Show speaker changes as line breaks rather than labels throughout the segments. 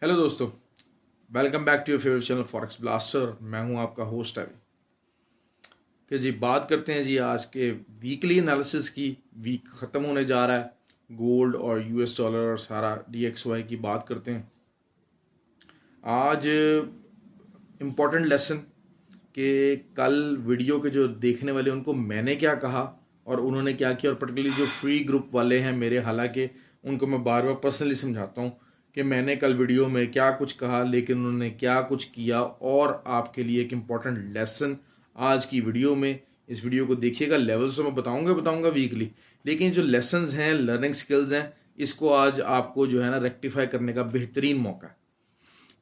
Hello दोस्तों, welcome back to your favourite channel forex blaster. मैं हूं आपका होस्ट अभी। कि जी बात करते हैं जी आज के वीकली एनालिसिस की। वीक ख़त्म होने जा रहा है। गोल्ड और यूएस डॉलर और सारा DXY की बात करते हैं आज। इम्पॉर्टेंट लेसन कि कल वीडियो के जो देखने वाले उनको मैंने क्या कहा और उन्होंने क्या किया, और पर्टिकुलरली जो फ्री ग्रुप वाले हैं मेरे, हालांकि उनको मैं बार बार पर्सनली समझाता हूँ कि मैंने कल वीडियो में क्या कुछ कहा लेकिन उन्होंने क्या कुछ किया। और आपके लिए एक इम्पॉर्टेंट लेसन आज की वीडियो में, इस वीडियो को देखिएगा। लेवल्स तो मैं बताऊंगा वीकली, लेकिन जो लेसन्स हैं, लर्निंग स्किल्स हैं, इसको आज आपको जो है ना रेक्टिफाई करने का बेहतरीन मौका है।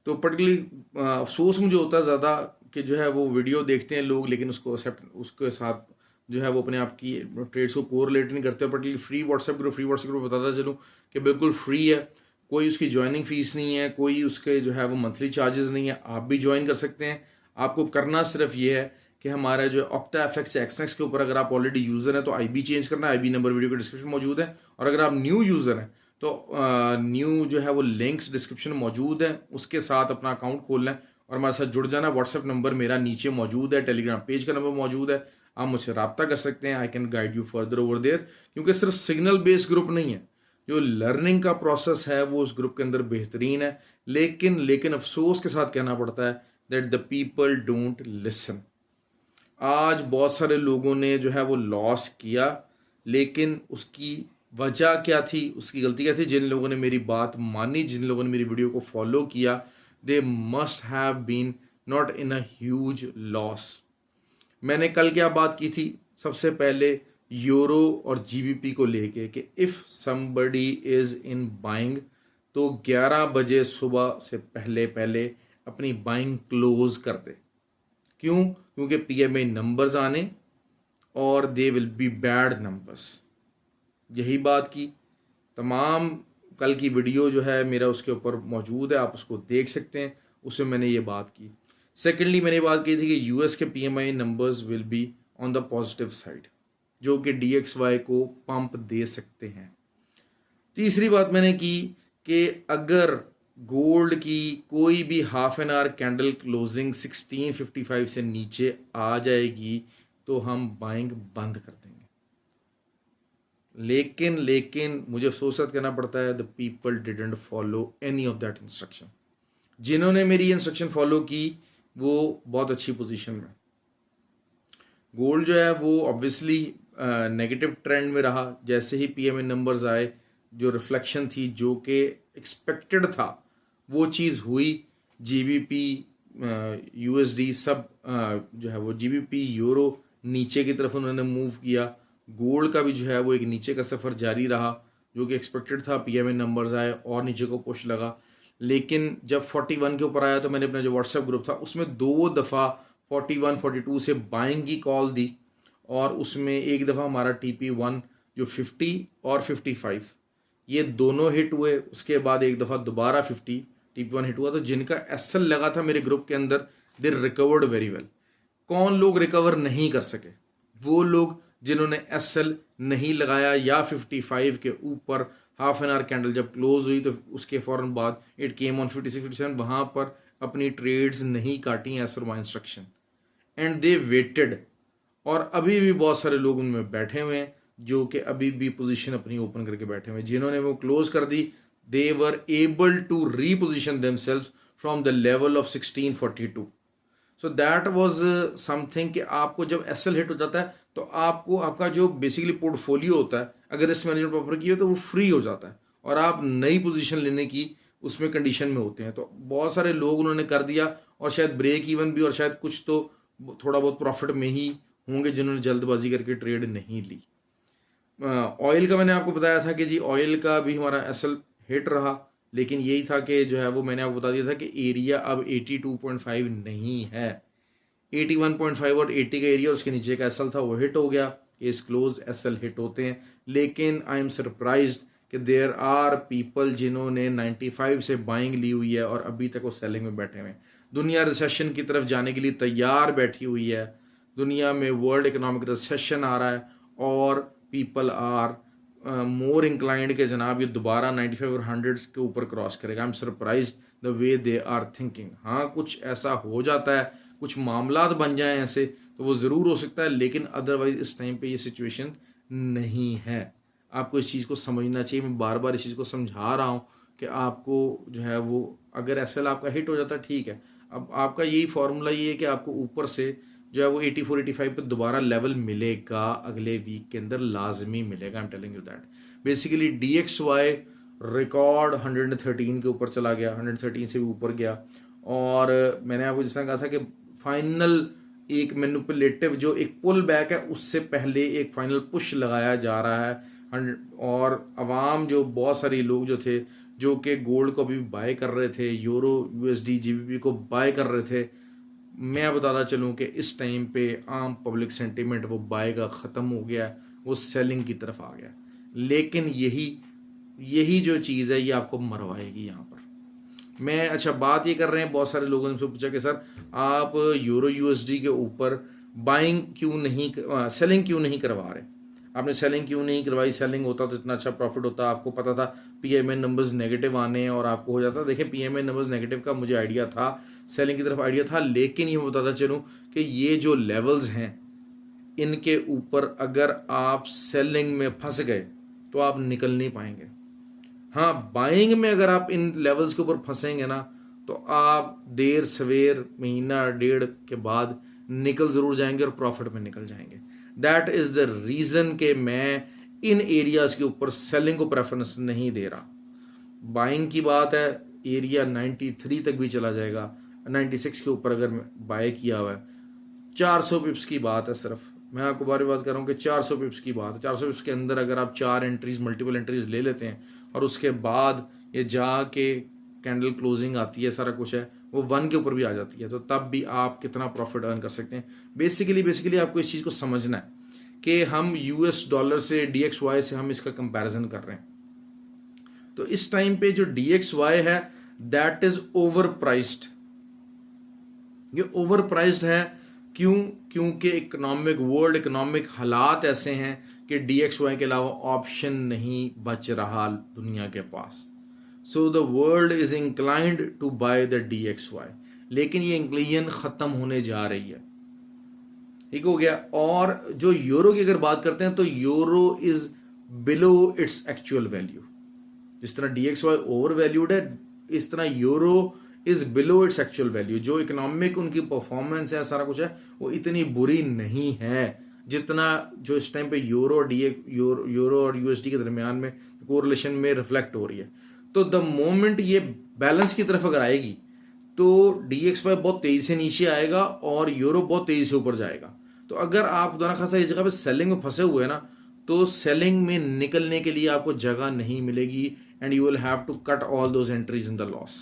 तो पर्टिकुलरली अफसोस मुझे होता है ज़्यादा कि जो है वो वीडियो देखते हैं लोग लेकिन उसको एक्सेप्ट, उसके साथ जो है वो अपने आप की ट्रेड्स को कोरिलेट नहीं करते। पर्टिकुलरली फ्री व्हाट्सएप ग्रुप बताता चलूँ कि बिल्कुल फ्री है, कोई उसकी ज्वाइनिंग फीस नहीं है, कोई उसके जो है वो मंथली चार्जेस नहीं है। आप भी ज्वाइन कर सकते हैं। आपको करना सिर्फ ये है कि हमारा जो ऑक्टा एफएक्स एक्सनेक्स के ऊपर अगर आप ऑलरेडी यूज़र हैं तो आईबी चेंज करना है। आईबी नंबर वीडियो के डिस्क्रिप्शन मौजूद है। और अगर आप न्यू यूज़र हैं तो न्यू जो है वो लिंक्स डिस्क्रिप्शन में मौजूद है, उसके साथ अपना अकाउंट खोलना है और हमारे साथ जुड़ जाना। व्हाट्सएप नंबर मेरा नीचे मौजूद है, टेलीग्राम पेज का नंबर मौजूद है, आप मुझसे रब्ता कर सकते हैं। I can guide you further over there, क्योंकि सिर्फ सिग्नल बेस्ड ग्रुप नहीं है, जो लर्निंग का प्रोसेस है वो उस ग्रुप के अंदर बेहतरीन है। लेकिन अफसोस के साथ कहना पड़ता है that the people don't listen. आज बहुत सारे लोगों ने जो है वो लॉस किया, लेकिन उसकी वजह क्या थी, उसकी गलती क्या थी? जिन लोगों ने मेरी बात मानी, जिन लोगों ने मेरी वीडियो को फॉलो किया, they must have been not in a huge loss. मैंने कल क्या बात की थी? सबसे पहले यूरो और जीबीपी को लेके कि if somebody is in buying तो 11 बजे सुबह से पहले पहले अपनी बाइंग क्लोज कर दे। क्यों? क्योंकि पीएमआई नंबर्स आने और they will be bad numbers. यही बात की। तमाम कल की वीडियो जो है मेरा उसके ऊपर मौजूद है, आप उसको देख सकते हैं। उसमें मैंने ये बात की। सेकेंडली मैंने बात की थी कि यूएस के PMI numbers will be on the positive side, जो कि DXY को पंप दे सकते हैं। तीसरी बात मैंने की कि अगर गोल्ड की कोई भी half an hour candle closing 1655 से नीचे आ जाएगी तो हम बाइंग बंद कर देंगे। लेकिन मुझे अफसोस करना पड़ता है, the people didn't follow any of that instruction. जिन्होंने मेरी इंस्ट्रक्शन फॉलो की वो बहुत अच्छी पोजीशन में। गोल्ड जो है वो ऑब्वियसली नेगेटिव ट्रेंड में रहा। जैसे ही पीएमए नंबर्स आए, जो रिफ्लेक्शन थी, जो कि एक्सपेक्टेड था, वो चीज़ हुई। जीबीपी, यूएसडी सब जो है वो जीबीपी, यूरो नीचे की तरफ उन्होंने मूव किया। गोल्ड का भी जो है वो एक नीचे का सफ़र जारी रहा, जो कि एक्सपेक्टेड था। पीएमए नंबर्स आए और नीचे को पुश लगा। लेकिन जब 41 के ऊपर आया तो मैंने अपना जो व्हाट्सएप ग्रुप था उसमें 2 दफ़ा 41 42 से बाइंग की कॉल दी, और उसमें एक दफ़ा हमारा TP1 जो 50 और 55 ये दोनों हिट हुए। उसके बाद एक दफ़ा दोबारा 50 TP1 हिट हुआ। तो जिनका SL लगा था मेरे ग्रुप के अंदर, दे रिकवर्ड वेरी वेल। कौन लोग रिकवर नहीं कर सके? वो लोग जिन्होंने SL नहीं लगाया या 55 के ऊपर हाफ एन आवर कैंडल जब क्लोज हुई तो उसके फ़ौरन बाद इट केम ऑन 56 57, वहाँ पर अपनी ट्रेड्स नहीं काटी as per my instruction, and they waited. और अभी भी बहुत सारे लोग उनमें बैठे हुए हैं जो कि अभी भी पोजीशन अपनी ओपन करके बैठे हुए हैं। जिन्होंने वो क्लोज कर दी, they were able to reposition themselves from the level of 1642। So that was something कि आपको जब SL हिट हो जाता है तो आपको आपका जो बेसिकली पोर्टफोलियो होता है, अगर रिस्क मैनेजमेंट प्रॉपर किए तो वो फ्री हो जाता है और आप नई पोजीशन लेने की उसमें कंडीशन में होते हैं। तो बहुत सारे लोग उन्होंने कर दिया, और शायद ब्रेक इवन भी, और शायद कुछ तो थोड़ा बहुत प्रॉफिट में ही होंगे जिन्होंने जल्दबाजी करके ट्रेड नहीं ली। ऑयल का मैंने आपको बताया था कि जी ऑयल का भी हमारा SL हिट रहा, लेकिन यही था कि जो है वो मैंने आपको बता दिया था कि एरिया अब 82.5 नहीं है। 81.5 और 80 का एरिया, उसके नीचे का SL था, वो हिट हो गया। केस क्लोज, SL हिट होते हैं। लेकिन आई एम सरप्राइज्ड कि देयर आर पीपल जिन्होंने 95 से बाइंग ली हुई है और अभी तक वो सेलिंग में बैठे हुए हैं। दुनिया रिसेशन की तरफ जाने के लिए तैयार बैठी हुई है। दुनिया में वर्ल्ड इकोनॉमिक रिसेशन आ रहा है और पीपल आर मोर इंक्लाइंड के जनाब ये दोबारा 95 और 100 के ऊपर क्रॉस करेगा। I am surprise the way they are thinking. हाँ, कुछ ऐसा हो जाता है, कुछ मामलात बन जाएं ऐसे तो वो ज़रूर हो सकता है, लेकिन अदरवाइज इस टाइम पे ये सिचुएशन नहीं है। आपको इस चीज़ को समझना चाहिए। मैं बार बार इस चीज़ को समझा रहा हूँ कि आपको जो है वो अगर एसएल आपका हिट हो जाता है ठीक है, अब आपका यही फार्मूला ये है कि आपको ऊपर से जो है वो 84 85 पे दोबारा लेवल मिलेगा, अगले वीक के अंदर लाजमी मिलेगा। आई am telling you that. Basically DXY record 113 के ऊपर चला गया, 113 से भी ऊपर गया, और मैंने आपको जिस तरह कहा था कि फाइनल एक मैनिपुलेटिव जो एक पुल बैक है उससे पहले एक फाइनल पुश लगाया जा रहा है। और अवाम जो बहुत सारे लोग जो थे जो कि गोल्ड को अभी बाय कर रहे थे, यूरो USD GBP को बाय कर रहे थे, मैं बताता चलूँ कि इस टाइम पे आम पब्लिक सेंटीमेंट वो बाय का ख़त्म हो गया, वो सेलिंग की तरफ आ गया। लेकिन यही जो चीज़ है ये आपको मरवाएगी यहाँ पर। मैं अच्छा बात ये कर रहे हैं, बहुत सारे लोगों ने मुझसे पूछा कि सर आप यूरो USD के ऊपर बाइंग क्यों नहीं, सेलिंग क्यों नहीं करवा रहे, आपने सेलिंग क्यों नहीं करवाई, सेलिंग होता तो इतना अच्छा प्रॉफिट होता। आपको पता था PMI नंबर्स नेगेटिव आने हैं और आपको हो जाता। देखिए PMI नंबर्स नेगेटिव का मुझे आइडिया था, सेलिंग की तरफ आइडिया था, लेकिन ये मैं बताता चलूँ कि ये जो लेवल्स हैं इनके ऊपर अगर आप सेलिंग में फंस गए तो आप निकल नहीं पाएंगे। हाँ, बाइंग में अगर आप इन लेवल्स के ऊपर फंसेंगे ना तो आप देर सवेर महीना डेढ़ के बाद निकल ज़रूर जाएंगे और प्रॉफिट में निकल जाएंगे। दैट इज़ द रीज़न कि मैं इन एरियाज़ के ऊपर सेलिंग को प्रेफरेंस नहीं दे रहा। बाइंग की बात है, एरिया 93 तक भी चला जाएगा, 96 के ऊपर अगर बाय किया हुआ है, 400 पिप्स की बात है सिर्फ। मैं आपको बार बात कर रहा हूँ कि 400 पिप्स की बात है। 400 पिप्स के अंदर अगर आप 4 एंट्रीज मल्टीपल एंट्रीज ले लेते हैं और उसके बाद ये जाके कैंडल क्लोजिंग आती है, सारा कुछ है, वो 1 के ऊपर भी आ जाती है, तो तब भी आप कितना प्रॉफिट अर्न कर सकते हैं। बेसिकली आपको इस चीज़ को समझना है कि हम US डॉलर से DXY से हम इसका कंपैरिजन कर रहे हैं। तो इस टाइम पे जो DXY है दैट इज ओवर प्राइस्ड। ये ओवर प्राइस्ड है क्यों? क्योंकि वर्ल्ड इकोनॉमिक हालात ऐसे हैं कि DXY के अलावा ऑप्शन नहीं बच रहा दुनिया के पास। So the world is inclined to buy the DXY, लेकिन ये इंक्लिजन खत्म होने जा रही है। ठीक हो गया। और जो यूरो की अगर बात करते हैं तो euro is below its actual value. जिस तरह DXY ओवर वैल्यूड है, इस तरह euro is below its actual value. जो इकोनॉमिक उनकी परफॉर्मेंस है, सारा कुछ है, वो इतनी बुरी नहीं है जितना जो इस टाइम पे यूरो और USD के दरमियान में कोरिलेशन में रिफ्लेक्ट हो रही है। तो द मोमेंट ये बैलेंस की तरफ अगर आएगी तो DXY बहुत तेजी से नीचे आएगा और यूरो बहुत तेजी से ऊपर जाएगा। तो अगर आप खुदा ना खासा इस जगह पे सेलिंग में फंसे हुए ना, तो सेलिंग में निकलने के लिए आपको जगह नहीं मिलेगी and you will have to cut all those entries in the loss.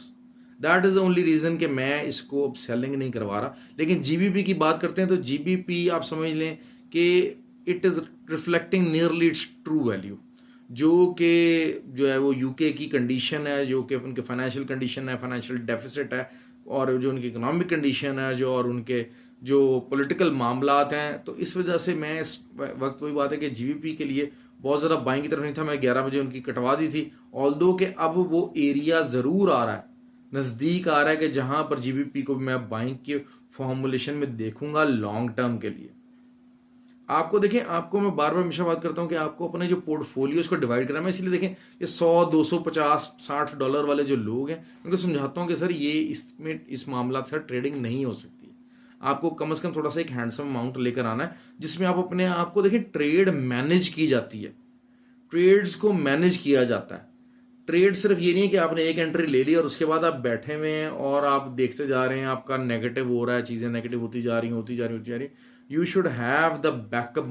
That is the only reason कि मैं इसको अब सेलिंग नहीं करवा रहा। लेकिन GBP की बात करते हैं तो GBP आप समझ लें कि it is reflecting nearly it's true value, जो है वो UK की कंडीशन है, जो कि उनके फाइनेंशियल कंडीशन है, फाइनेंशियल डेफिसिट है, और जो उनकी इकोनॉमिक कंडीशन है, जो और उनके जो पॉलिटिकल मामलात हैं। तो इस वजह से मैं इस वक्त वही बात है कि GBP के लिए बहुत ज़्यादा बाइंग की तरफ नहीं था। मैं 11 बजे उनकी कटवा दी थी, ऑल्दो कि अब वो एरिया ज़रूर आ रहा है, नज़दीक आ रहा है कि जहां पर GBP को मैं बाइंग के फॉर्मुलेशन में देखूंगा लॉन्ग टर्म के लिए। आपको देखें, आपको मैं बार बार हमेशा बात करता हूं कि आपको अपने जो पोर्टफोलियोज को डिवाइड करना है। मैं इसलिए देखें ये 100 250 60 डॉलर वाले जो लोग हैं उनको समझाता हूं कि सर ये इसमें इस मामला से ट्रेडिंग नहीं हो सकती। आपको कम से कम थोड़ा सा एक हैंडसम अमाउंट लेकर आना है जिसमें आप अपने आप को देखें, ट्रेड मैनेज की जाती है, ट्रेड्स को मैनेज किया जाता है। ट्रेड सिर्फ ये नहीं है कि आपने एक एंट्री ले ली और उसके बाद आप बैठे हुए हैं और आप देखते जा रहे हैं, आपका नेगेटिव हो रहा है, चीज़ें नेगेटिव होती जा रही। You should have the backup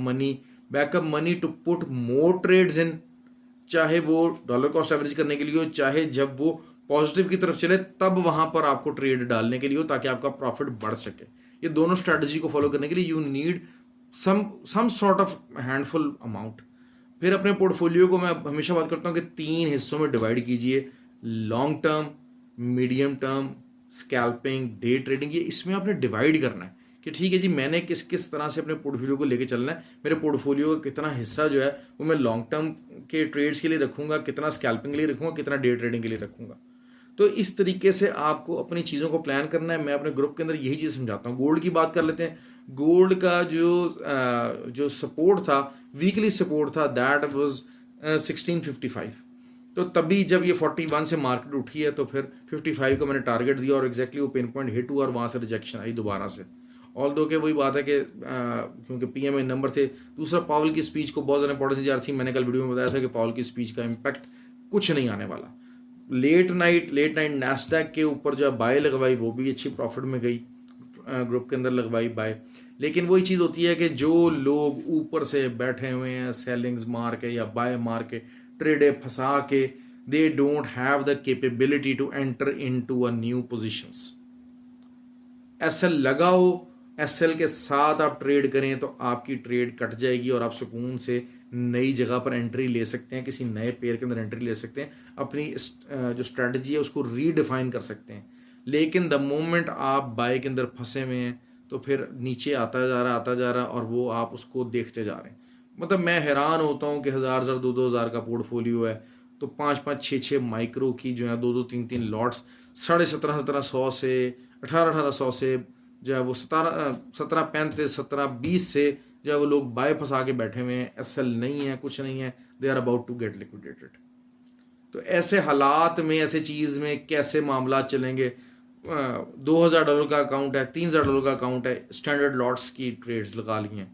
money to put more trades in, चाहे वो डॉलर कॉस्ट एवरेज करने के लिए हो, चाहे जब वो पॉजिटिव की तरफ चले तब वहां पर आपको ट्रेड डालने के लिए हो, ताकि आपका प्रॉफिट बढ़ सके। ये दोनों स्ट्रैटेजी को फॉलो करने के लिए you need some sort of handful amount. फिर अपने पोर्टफोलियो को मैं हमेशा बात करता हूँ कि 3 हिस्सों में डिवाइड कीजिए, long term, medium term, scalping, day trading. ये इसमें आपने डिवाइड करना है कि ठीक है जी, मैंने किस किस तरह से अपने पोर्टफोलियो को लेके चलना है, मेरे पोर्टफोलियो का कितना हिस्सा जो है वो मैं लॉन्ग टर्म के ट्रेड्स के लिए रखूंगा, कितना स्कैल्पिंग के लिए रखूंगा, कितना डे ट्रेडिंग के लिए रखूंगा। तो इस तरीके से आपको अपनी चीज़ों को प्लान करना है। मैं अपने ग्रुप के अंदर यही चीज़ समझाता हूँ। गोल्ड की बात कर लेते हैं। गोल्ड का जो सपोर्ट था, वीकली सपोर्ट था, दैट वाज 1655। तो तभी जब ये 41 से मार्केट उठी है तो फिर 55 का मैंने टारगेट दिया और एग्जैक्टली वो पिन पॉइंट हिट हुआ और वहाँ से रिजेक्शन आई दोबारा से। ऑल दो के वही बात है कि क्योंकि पीएमए नंबर थे, दूसरा पावल की स्पीच को बहुत ज़्यादा इंपॉर्टेंस जा रही थी। मैंने कल वीडियो में बताया था कि पावल की स्पीच का इम्पैक्ट कुछ नहीं आने वाला। लेट नाइट नैस्डैक के ऊपर जो बाय लगवाई वो भी अच्छी प्रॉफिट में गई, ग्रुप के अंदर लगवाई बाय। लेकिन वही चीज़ होती है कि जो लोग ऊपर से बैठे हुए हैं सेलिंग्स मार के या बाय मार के ट्रेडे फंसा के, they don't have the capability to enter into a new positions. SL लगाओ, एसएल के साथ आप ट्रेड करें तो आपकी ट्रेड कट जाएगी और आप सुकून से नई जगह पर एंट्री ले सकते हैं, किसी नए पेयर के अंदर एंट्री ले सकते हैं, अपनी जो स्ट्रेटजी है उसको रीडिफाइन कर सकते हैं। लेकिन द मोमेंट आप बाय के अंदर फंसे हुए हैं तो फिर नीचे आता जा रहा और वो आप उसको देखते जा रहे हैं। मतलब मैं हैरान होता हूँ कि 1000 दो हज़ार का पोर्टफोलियो है तो 5 6 माइक्रो की जो है 2 3 लॉट्स 1750 से 1800 से जो है वो 1735 1720 से जो है वो लोग बाय फंसा के बैठे हुए हैं। एसएल नहीं है, कुछ नहीं है, they are about to get liquidated. तो ऐसे हालात में, ऐसे चीज़ में कैसे मामला चलेंगे। $2000 का अकाउंट है, $3000 का अकाउंट है, स्टैंडर्ड लॉट्स की ट्रेड्स लगा ली हैं,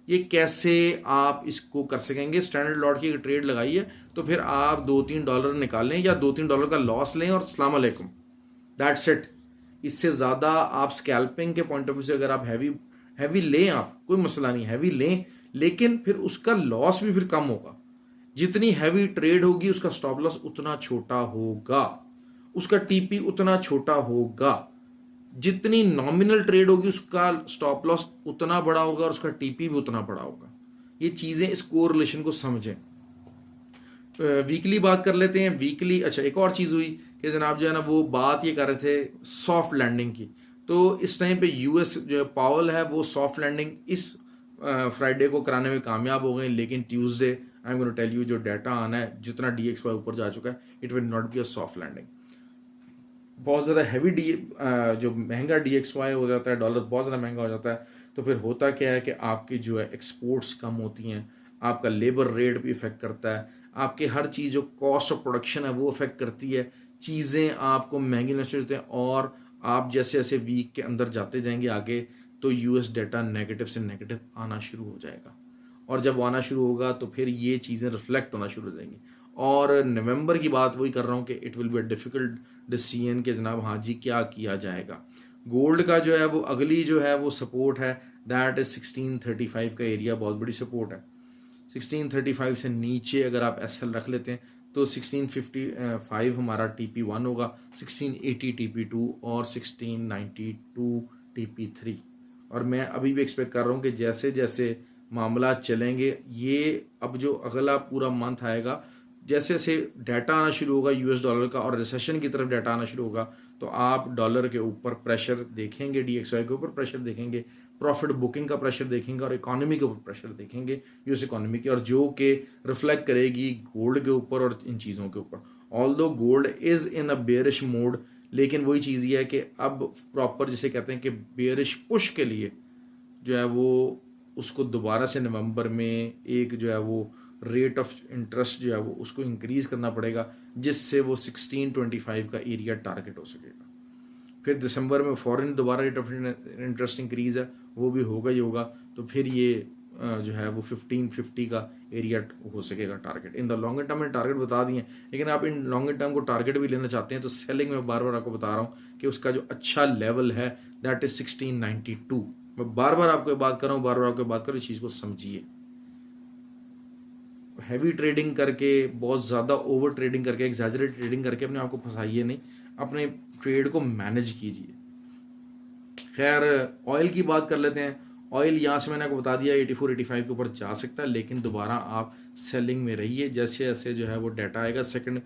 ये कैसे आप इसको कर सकेंगे। स्टैंडर्ड लॉट की ट्रेड लगाई है तो फिर आप $2-3 निकालें या $2-3 का लॉस लें और अस्सलाम वालेकुम, दैट्स इट। इससे ज़्यादा आप स्कैल्पिंग के पॉइंट ऑफ व्यू से अगर आप हैवी लें, आप कोई मसला नहीं, हैवी लें, लेकिन फिर उसका लॉस भी फिर कम होगा। जितनी हैवी ट्रेड होगी उसका स्टॉप लॉस उतना छोटा होगा, उसका टीपी उतना छोटा होगा। जितनी नॉमिनल ट्रेड होगी उसका स्टॉप लॉस उतना बड़ा होगा और उसका टीपी भी उतना बड़ा होगा। ये चीज़ें इस कोरिलेशन को समझें। वीकली बात कर लेते हैं। वीकली अच्छा, एक और चीज़ हुई कि जनाब जो है ना वो बात ये कर रहे थे सॉफ्ट लैंडिंग की। तो इस टाइम पे यूएस जो पावल है वो सॉफ्ट लैंडिंग इस फ्राइडे को कराने में कामयाब हो गए, लेकिन Tuesday I am going to tell you जो डाटा आना है, जितना DXY ऊपर जा चुका है, it will not be a soft landing. बहुत ज़्यादा हैवी जो महंगा DXY हो जाता है, डॉलर बहुत ज़्यादा महंगा हो जाता है, तो फिर होता क्या है कि आपकी जो है एक्सपोर्ट्स कम होती हैं, आपका लेबर रेट भी इफेक्ट करता है, आपके हर चीज़ जो कॉस्ट ऑफ प्रोडक्शन है वो इफेक्ट करती है, चीज़ें आपको महंगी नजर आती हैं। और आप जैसे जैसे वीक के अंदर जाते जाएंगे आगे तो यूएस डाटा नेगेटिव से नेगेटिव आना शुरू हो जाएगा, और जब आना शुरू होगा तो फिर ये चीज़ें रिफ्लेक्ट होना शुरू हो जाएंगी। और नवंबर की बात वही कर रहा हूँ कि it will be a difficult decision कि जनाब हाँ जी क्या किया जाएगा। गोल्ड का जो है वो अगली जो है वो सपोर्ट है, दैट इज 1635 का एरिया, बहुत बड़ी सपोर्ट है। 1635 से नीचे अगर आप एसएल रख लेते हैं तो 1655 हमारा TP1 होगा, 1680 TP2 और 1692 TP3। और मैं अभी भी एक्सपेक्ट कर रहा हूँ कि जैसे जैसे मामला चलेंगे, ये अब जो अगला पूरा मंथ आएगा, जैसे जैसे डाटा आना शुरू होगा यूएस डॉलर का और रिसेशन की तरफ डाटा आना शुरू होगा, तो आप डॉलर के ऊपर प्रेशर देखेंगे, DXY के ऊपर प्रेशर देखेंगे, प्रॉफिट बुकिंग का प्रेशर देखेंगे और इकोनॉमी के ऊपर प्रेशर देखेंगे, यूएस इकोनॉमी के, और जो कि रिफ्लेक्ट करेगी गोल्ड के ऊपर और इन चीज़ों के ऊपर। Although gold is in a bearish mode, लेकिन वही चीज़ ये है कि अब प्रॉपर जिसे कहते हैं कि बेयरिश पुश के लिए जो है वो उसको दोबारा से नवंबर में एक जो है वो रेट ऑफ इंटरेस्ट जो है वो उसको इंक्रीज करना पड़ेगा, जिससे वो 1625 का एरिया टारगेट हो सकेगा। फिर दिसंबर में फॉरेन दोबारा रेट ऑफ इंटरेस्ट इंक्रीज है, वो भी होगा ही होगा, तो फिर ये जो है वो 1550 का एरिया हो सकेगा target. In the longer term में टारगेट बता दिए, लेकिन आप इन लॉन्गर टर्म को टारगेट भी लेना चाहते हैं तो सेलिंग में बार बार आपको बता रहा हूँ कि उसका जो अच्छा लेवल है दैट इज 1692। मैं बार बार आपको बात कर रहा हूँ, बार बार आपको बात कर रहा हूँ, इस चीज़ को समझिए। हैवी ट्रेडिंग करके, बहुत ज़्यादा ओवर ट्रेडिंग करके, एग्जैजरेट ट्रेडिंग करके अपने आप को फंसाइए नहीं, अपने ट्रेड को मैनेज कीजिए। खैर ऑयल की बात कर लेते हैं। ऑयल यहाँ से मैंने आपको बता दिया 84-85 के ऊपर जा सकता है, लेकिन दोबारा आप सेलिंग में रहिए। जैसे जैसे जो है वो डाटा आएगा, सेकंड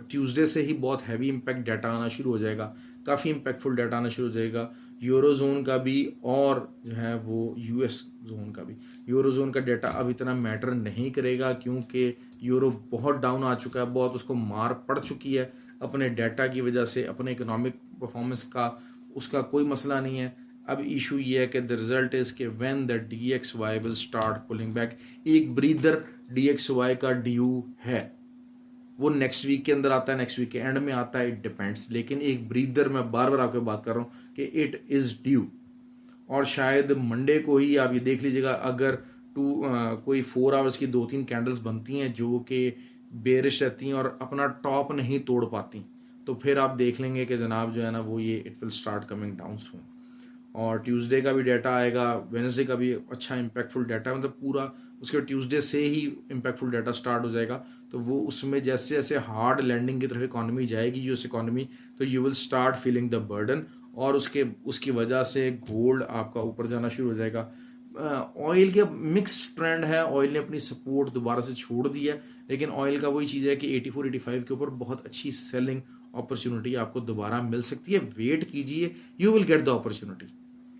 ट्यूसडे से ही बहुत हैवी इम्पैक्ट डाटा आना शुरू हो जाएगा, काफ़ी इम्पैक्टफुल डाटा आना शुरू हो जाएगा। यूरो जोन का भी और जो है वो यूएस जोन का भी। यूरो जोन का डेटा अब इतना मैटर नहीं करेगा क्योंकि यूरो बहुत डाउन आ चुका है, बहुत उसको मार पड़ चुकी है अपने डेटा की वजह से, अपने इकोनॉमिक परफॉर्मेंस का उसका कोई मसला नहीं है। अब इशू ये है कि द रिजल्ट इज के when the DXY will start pulling back. एक ब्रीदर DXY का ड्यू है, वो नेक्स्ट वीक के अंदर आता है, नेक्स्ट वीक के एंड में आता है, इट डिपेंड्स। लेकिन एक ब्रीदर मैं बार बार आपको बात कर रहा हूँ कि इट इज़ ड्यू, और शायद मंडे को ही आप ये देख लीजिएगा अगर कोई 4 आवर्स की 2-3 कैंडल्स बनती हैं जो कि बेरिश रहती हैं और अपना टॉप नहीं तोड़ पाती, तो फिर आप देख लेंगे कि जनाब जो है ना वो ये it will start coming down soon. और ट्यूसडे का भी डाटा आएगा, वेडनेसडे का भी अच्छा इम्पैक्टफुल डाटा, मतलब पूरा उसके ट्यूसडे से ही इम्पैक्टफुल डाटा स्टार्ट हो जाएगा। तो वो उसमें जैसे जैसे हार्ड लैंडिंग की तरफ इकॉनमी जाएगी यूएस इकॉनमी, तो you will start feeling the burden, और उसकी वजह से गोल्ड आपका ऊपर जाना शुरू हो जाएगा। ऑयल के मिक्स ट्रेंड है, ऑयल ने अपनी सपोर्ट दोबारा से छोड़ दी है, लेकिन ऑयल का वही चीज़ है कि 84-85 के ऊपर बहुत अच्छी सेलिंग अपॉर्चुनिटी आपको दोबारा मिल सकती है। वेट कीजिए, you will get the opportunity.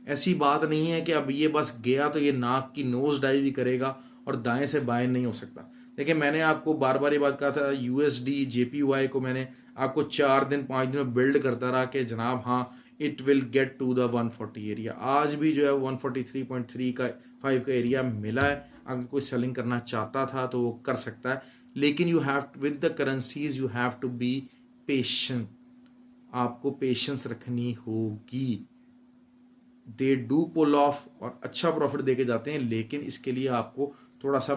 ऐसी बात नहीं है कि अब ये बस गया तो ये नाक की नोज डाइव ही करेगा और दाएं से बाएं नहीं हो सकता। देखिए मैंने आपको बार बार ये बात कहा था, USD JPY को मैंने आपको 4 दिन 5 दिन में बिल्ड करता रहा कि जनाब हाँ it will get to the 140 area. आज भी जो है 143.3 का 5 का एरिया मिला है। अगर कोई सेलिंग करना चाहता था तो वो कर सकता है, लेकिन you have with the currencies you have to be patient. आपको पेशेंस रखनी होगी। दे डू पुल ऑफ और अच्छा प्रॉफिट देके जाते हैं, लेकिन इसके लिए आपको थोड़ा सा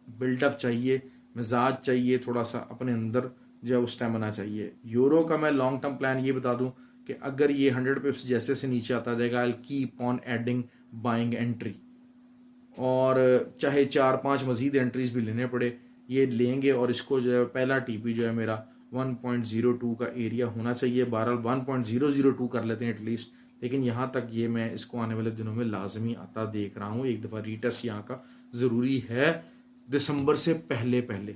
बिल्डअप चाहिए, मिजाज चाहिए, थोड़ा सा अपने अंदर जो है वो स्टेमिना चाहिए। यूरो का मैं लॉन्ग टर्म प्लान ये बता दूं कि अगर ये 100 पिप्स जैसे से नीचे आता जाएगा, I keep on adding buying entry, और चाहे 4-5 मजीद एंट्रीज भी लेने पड़े ये लेंगे। और इसको जो है पहला TP जो है मेरा 1.02 का एरिया होना चाहिए। बहरहाल 1.002 कर लेते हैं एटलीस्ट, लेकिन यहाँ तक ये मैं इसको आने वाले दिनों में लाजमी आता देख रहा हूँ। एक दफ़ा रीटेस्ट यहाँ का ज़रूरी है दिसंबर से पहले पहले।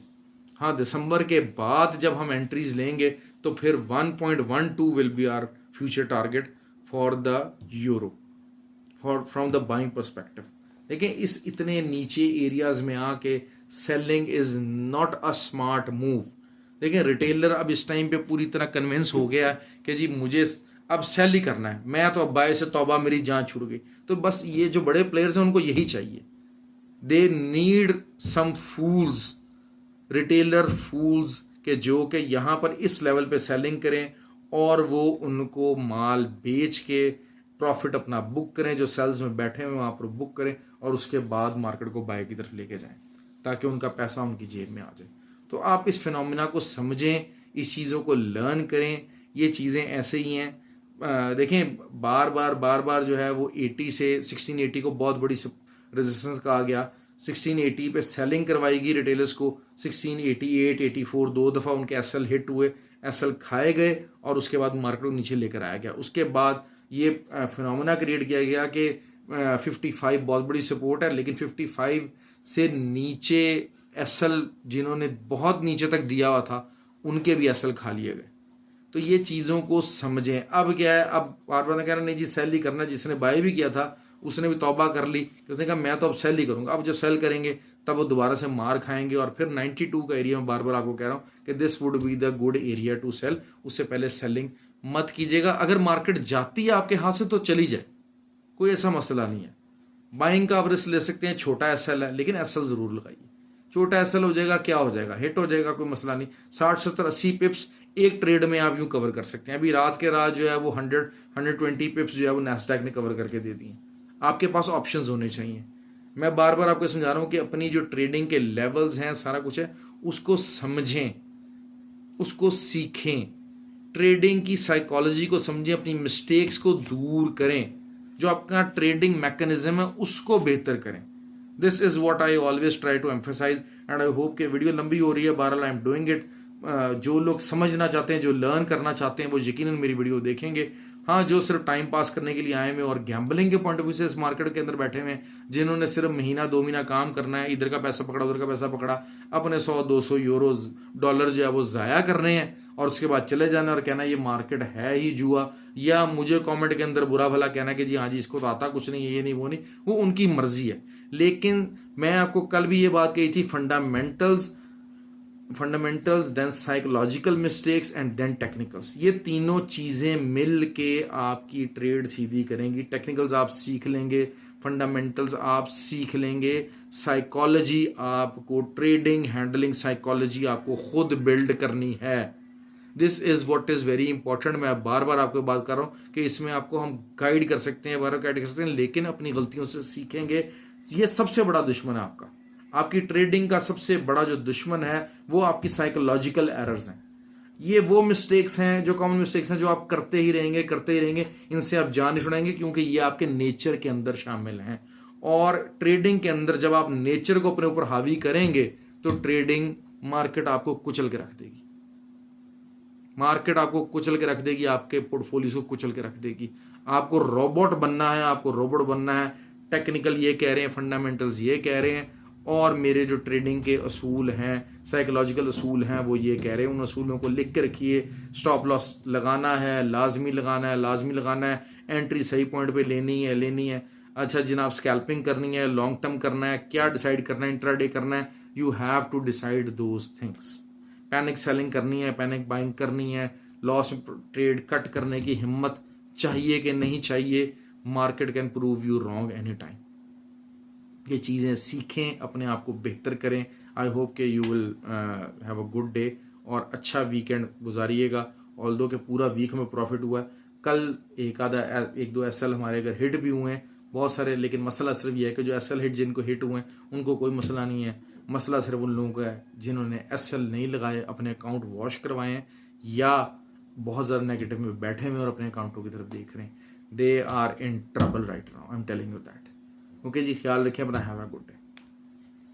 हाँ, दिसंबर के बाद जब हम एंट्रीज लेंगे तो फिर 1.12 will be our future target for the euro, for from the buying perspective. लेकिन इस इतने नीचे एरियाज में आके selling is not a smart move. लेकिन रिटेलर अब इस टाइम पे पूरी तरह कन्विंस हो गया कि जी मुझे अब सेल ही करना है, मैं तो अब बाय से तौबा मेरी जान छूट गई। तो बस ये जो बड़े प्लेयर्स हैं उनको यही चाहिए, they need some fools, retailer फूल्स के जो कि यहाँ पर इस लेवल पे सेलिंग करें और वो उनको माल बेच के प्रॉफिट अपना बुक करें, जो सेल्स में बैठे हुए वहाँ पर बुक करें और उसके बाद मार्केट को बाय की तरफ लेके जाएं ताकि उनका पैसा उनकी जेब में आ जाए। तो आप इस फिनोमिना को समझें, इस चीज़ों को लर्न करें। ये चीज़ें ऐसे ही हैं। देखें बार बार जो है वो 80 से 1680 को बहुत बड़ी रेजिस्टेंस कहा गया। 1680 पे सेलिंग करवाएगी रिटेलर्स को, 1688 84 दो दफ़ा उनके एसएल हिट हुए, एसएल खाए गए और उसके बाद मार्केट को नीचे लेकर आया गया। उसके बाद ये फिनोमेना क्रिएट किया गया कि 55 बहुत बड़ी सपोर्ट है, लेकिन 55 से नीचे एसएल जिन्होंने बहुत नीचे तक दिया हुआ था उनके भी एसएल खा लिए गए। तो ये चीज़ों को समझें। अब क्या है, अब बार बार कह रहा नहीं जी सेल ही करना, जिसने बाय भी किया था उसने भी तौबा कर ली, उसने कहा मैं तो अब सेल ही करूंगा। अब जब सेल करेंगे तब वो दोबारा से मार खाएंगे और फिर 92 का एरिया में बार बार आपको कह रहा हूं कि this would be the good area to sell. उससे पहले सेलिंग मत कीजिएगा। अगर मार्केट जाती है आपके हाथ से तो चली जाए, कोई ऐसा मसला नहीं है। बाइंग का आप रिस्क ले सकते हैं, छोटा एसएल है लेकिन एसएल जरूर लगाइए। छोटा एसएल हो जाएगा, क्या हो जाएगा, हिट हो जाएगा, कोई मसला नहीं। 60 70 80 पिप्स एक ट्रेड में आप यूं कवर कर सकते हैं। अभी रात के रात जो है वो 100-120 पिप्स जो है वो नैस्डैक ने कवर करके दे दी। आपके पास ऑप्शंस होने चाहिए। मैं बार बार आपको समझा रहा हूं कि अपनी जो ट्रेडिंग के लेवल्स हैं, सारा कुछ है, उसको समझें, उसको सीखें, ट्रेडिंग की साइकोलॉजी को समझें, अपनी मिस्टेक्स को दूर करें, जो आपका ट्रेडिंग मैकेनिज्म है उसको बेहतर करें। This is what I always try to emphasize and I hope कि वीडियो लंबी हो रही है, बहरहाल आई एम डूइंग इट। जो लोग समझना चाहते हैं, जो लर्न करना चाहते हैं, वो यकीनन मेरी वीडियो देखेंगे हाँ, जो सिर्फ टाइम पास करने के लिए आए हुए और गैम्बलिंग के पॉइंट ऑफ व्यू से इस मार्केट के अंदर बैठे हुए हैं, जिन्होंने सिर्फ महीना 2 महीना काम करना है, इधर का पैसा पकड़ा उधर का पैसा पकड़ा, अपने 100-200 यूरोज डॉलर जो है वो ज़ाया करने हैं और उसके बाद चले जाना और कहना ये मार्केट है ही जुआ, या मुझे कमेंट के अंदर बुरा भला कहना कि जी हाँ जी इसको तो आता कुछ नहीं है, ये नहीं वो नहीं, वो उनकी मर्जी है। लेकिन मैं आपको कल भी ये बात कही थी, fundamentals then psychological mistakes and then technicals, ये तीनों चीज़ें मिल के आपकी ट्रेड सीधी करेंगी। टेक्निकल्स आप सीख लेंगे, फंडामेंटल्स आप सीख लेंगे, साइकोलॉजी आपको, ट्रेडिंग हैंडलिंग साइकोलॉजी आपको खुद बिल्ड करनी है। This is what is very important. मैं बार बार आपको बात कर रहा हूँ कि इसमें आपको हम गाइड कर सकते हैं, बार बार गाइड कर सकते हैं, लेकिन अपनी गलतियों से सीखेंगे। ये सबसे बड़ा दुश्मन है आपका, आपकी ट्रेडिंग का सबसे बड़ा जो दुश्मन है वो आपकी साइकोलॉजिकल एरर्स हैं। ये वो मिस्टेक्स हैं, जो कॉमन मिस्टेक्स हैं, जो आप करते ही रहेंगे, इनसे आप जान नहीं छुड़ाएंगे, क्योंकि ये आपके नेचर के अंदर शामिल हैं। और ट्रेडिंग के अंदर जब आप नेचर को अपने ऊपर हावी करेंगे तो ट्रेडिंग मार्केट आपको कुचल के रख देगी, मार्केट आपको कुचल के रख देगी, आपके पोर्टफोलियो को कुचल के रख देगी। आपको रोबोट बनना है, आपको रोबोट बनना है। टेक्निकल ये कह रहे हैं, फंडामेंटल्स ये कह रहे हैं, और मेरे जो ट्रेडिंग के असूल हैं, साइकोलॉजिकल असूल हैं, वो ये कह रहे हैं। उन असूलों को लिख के रखिए। स्टॉप लॉस लगाना है, लाजमी लगाना है, लाजमी लगाना है। एंट्री सही पॉइंट पे लेनी है। अच्छा जनाब, स्कैल्पिंग करनी है, लॉन्ग टर्म करना है, क्या डिसाइड करना है, इंट्राडे करना है, you have to decide those things. Panic selling करनी है, पैनिक बाइंग करनी है, लॉस ट्रेड कट करने की हिम्मत चाहिए कि नहीं चाहिए। Market can prove you wrong any time. ये चीज़ें सीखें, अपने आप को बेहतर करें। आई होप कि you will have a good day और अच्छा वीकेंड गुजारिएगा। ऑल्दो के पूरा वीक में प्रॉफिट हुआ है। कल एक दो एसएल हमारे अगर हिट भी हुए हैं बहुत सारे, लेकिन मसला सिर्फ यह है कि जो एसएल हिट जिनको हिट हुए हैं उनको कोई मसला नहीं है। मसला सिर्फ उन लोगों का है जिन्होंने एसएल नहीं लगाए, अपने अकाउंट वॉश करवाए हैं, या बहुत ज़्यादा नेगेटिव में बैठे हुए और अपने अकाउंटों की तरफ देख रहे हैं। They are in trouble right now, I am telling you that. Okay जी, ख्याल रखें अपना, हैव अ गुड डे।